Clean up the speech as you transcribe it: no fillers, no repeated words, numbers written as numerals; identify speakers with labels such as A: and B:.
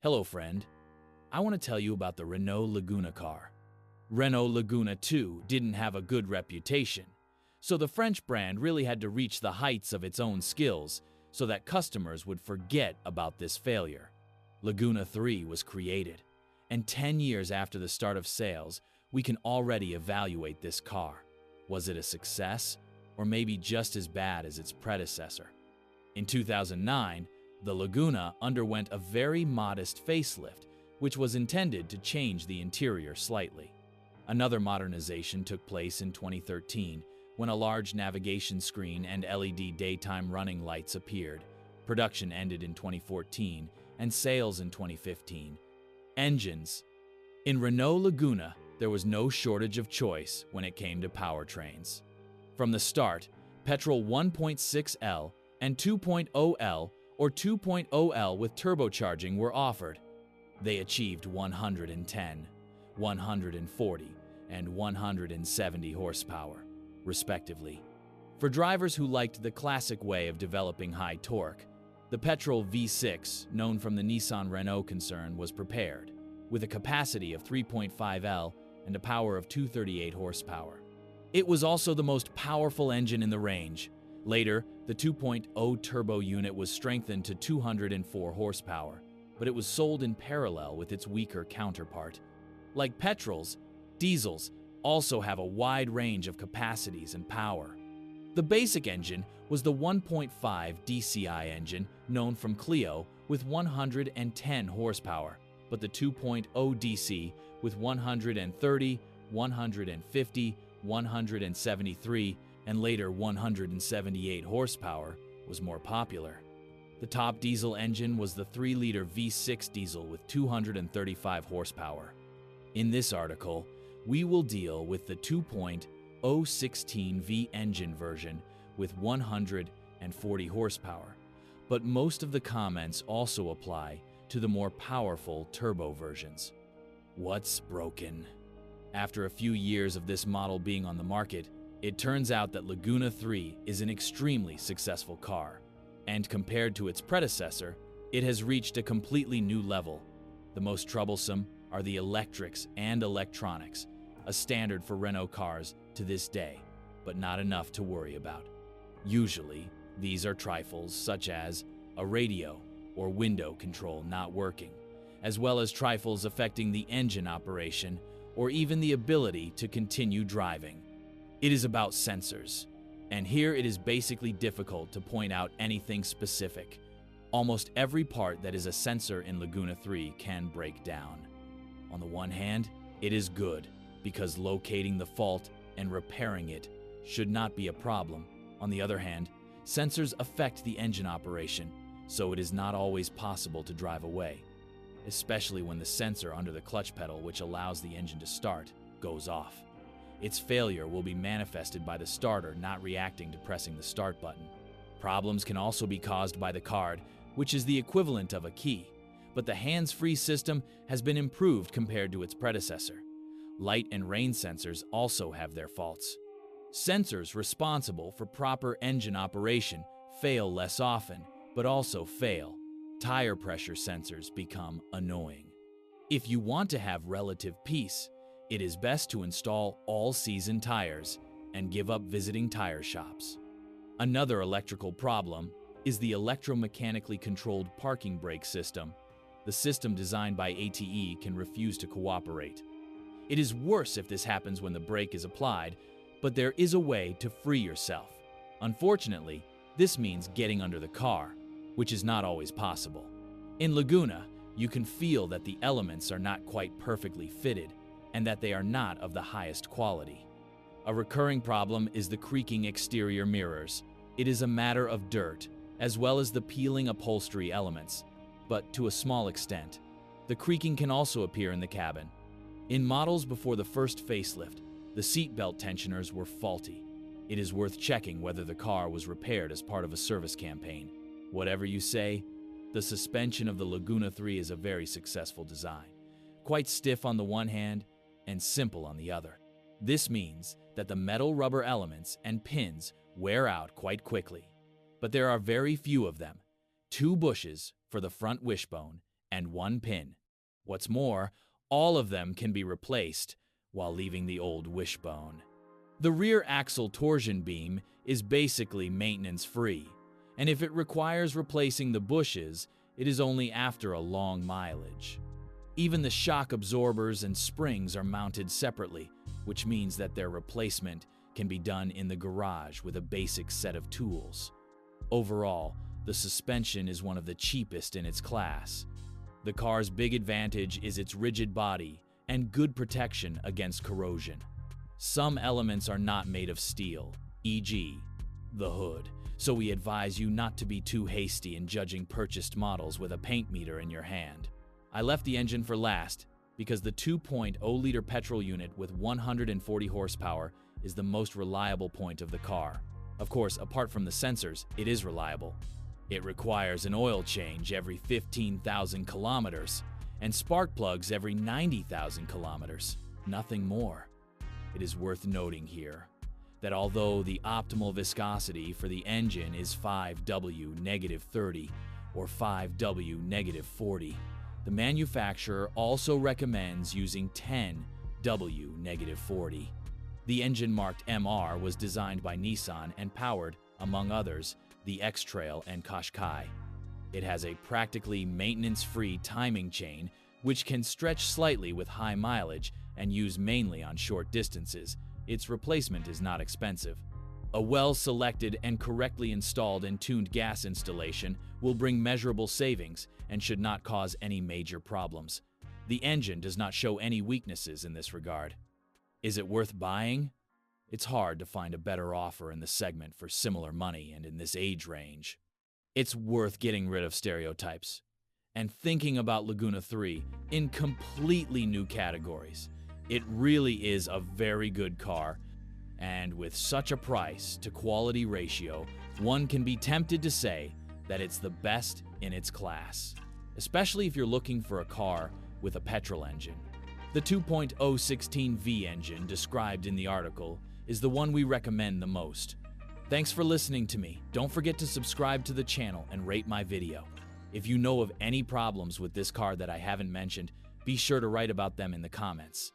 A: Hello, friend. I want to tell you about the Renault Laguna car. Renault Laguna II didn't have a good reputation, so the French brand really had to reach the heights of its own skills so that customers would forget about this failure. Laguna III was created, and 10 years after the start of sales, we can already evaluate this car. Was it a success, or maybe just as bad as its predecessor? In 2009, the Laguna underwent a very modest facelift, which was intended to change the interior slightly. Another modernization took place in 2013 when a large navigation screen and LED daytime running lights appeared. Production ended in 2014 and sales in 2015. Engines. In Renault Laguna, there was no shortage of choice when it came to powertrains. From the start, petrol 1.6L and 2.0L or 2.0L with turbocharging were offered. They achieved 110, 140, and 170 horsepower, respectively. For drivers who liked the classic way of developing high torque, the petrol V6, known from the Nissan Renault concern, was prepared, with a capacity of 3.5L and a power of 238 horsepower. It was also the most powerful engine in the range. Later, the 2.0 turbo unit was strengthened to 204 horsepower, but it was sold in parallel with its weaker counterpart. Like petrols, diesels also have a wide range of capacities and power. The basic engine was the 1.5 DCI engine known from Clio with 110 horsepower, but the 2.0 DC with 130, 150, 173, and later 178 horsepower was more popular. The top diesel engine was the 3-liter V6 diesel with 235 horsepower. In this article, we will deal with the 2.016V engine version with 140 horsepower, but most of the comments also apply to the more powerful turbo versions. What's broken? After a few years of this model being on the market, it turns out that Laguna III is an extremely successful car, and compared to its predecessor, it has reached a completely new level. The most troublesome are the electrics and electronics, a standard for Renault cars to this day, but not enough to worry about. Usually, these are trifles such as a radio or window control not working, as well as trifles affecting the engine operation or even the ability to continue driving. It is about sensors, and here it is basically difficult to point out anything specific. Almost every part that is a sensor in Laguna III can break down. On the one hand, it is good because locating the fault and repairing it should not be a problem. On the other hand, sensors affect the engine operation, so it is not always possible to drive away, especially when the sensor under the clutch pedal, which allows the engine to start, goes off. Its failure will be manifested by the starter not reacting to pressing the start button. Problems can also be caused by the card, which is the equivalent of a key, but the hands-free system has been improved compared to its predecessor. Light and rain sensors also have their faults. Sensors responsible for proper engine operation fail less often, but also fail. Tire pressure sensors become annoying. If you want to have relative peace, it is best to install all-season tires and give up visiting tire shops. Another electrical problem is the electromechanically controlled parking brake system. The system designed by ATE can refuse to cooperate. It is worse if this happens when the brake is applied, but there is a way to free yourself. Unfortunately, this means getting under the car, which is not always possible. In Laguna, you can feel that the elements are not quite perfectly fitted and that they are not of the highest quality. A recurring problem is the creaking exterior mirrors. It is a matter of dirt, as well as the peeling upholstery elements, but to a small extent. The creaking can also appear in the cabin. In models before the first facelift, the seatbelt tensioners were faulty. It is worth checking whether the car was repaired as part of a service campaign. Whatever you say, the suspension of the Laguna III is a very successful design, quite stiff on the one hand and simple on the other. This means that the metal rubber elements and pins wear out quite quickly, but there are very few of them, 2 bushes for the front wishbone and one pin. What's more, all of them can be replaced while leaving the old wishbone. The rear axle torsion beam is basically maintenance-free, and if it requires replacing the bushes, it is only after a long mileage. Even the shock absorbers and springs are mounted separately, which means that their replacement can be done in the garage with a basic set of tools. Overall, the suspension is one of the cheapest in its class. The car's big advantage is its rigid body and good protection against corrosion. Some elements are not made of steel, e.g., the hood, so we advise you not to be too hasty in judging purchased models with a paint meter in your hand. I left the engine for last because the 2.0-liter petrol unit with 140 horsepower is the most reliable point of the car. Of course, apart from the sensors, it is reliable. It requires an oil change every 15,000 kilometers and spark plugs every 90,000 kilometers, nothing more. It is worth noting here that although the optimal viscosity for the engine is 5W-30 or 5W-40, the manufacturer also recommends using 10W-40. The engine marked MR was designed by Nissan and powered, among others, the X-Trail and Qashqai. It has a practically maintenance-free timing chain which can stretch slightly with high mileage and use mainly on short distances. Its replacement is not expensive. A well-selected and correctly installed and tuned gas installation will bring measurable savings and should not cause any major problems. The engine does not show any weaknesses in this regard. Is it worth buying? It's hard to find a better offer in the segment for similar money and in this age range. It's worth getting rid of stereotypes and thinking about Laguna 3 in completely new categories. It really is a very good car, and with such a price to quality ratio, one can be tempted to say that it's the best in its class, especially if you're looking for a car with a petrol engine. The 2.016V engine described in the article is the one we recommend the most. Thanks for listening to me. Don't forget to subscribe to the channel and rate my video. If you know of any problems with this car that I haven't mentioned, be sure to write about them in the comments.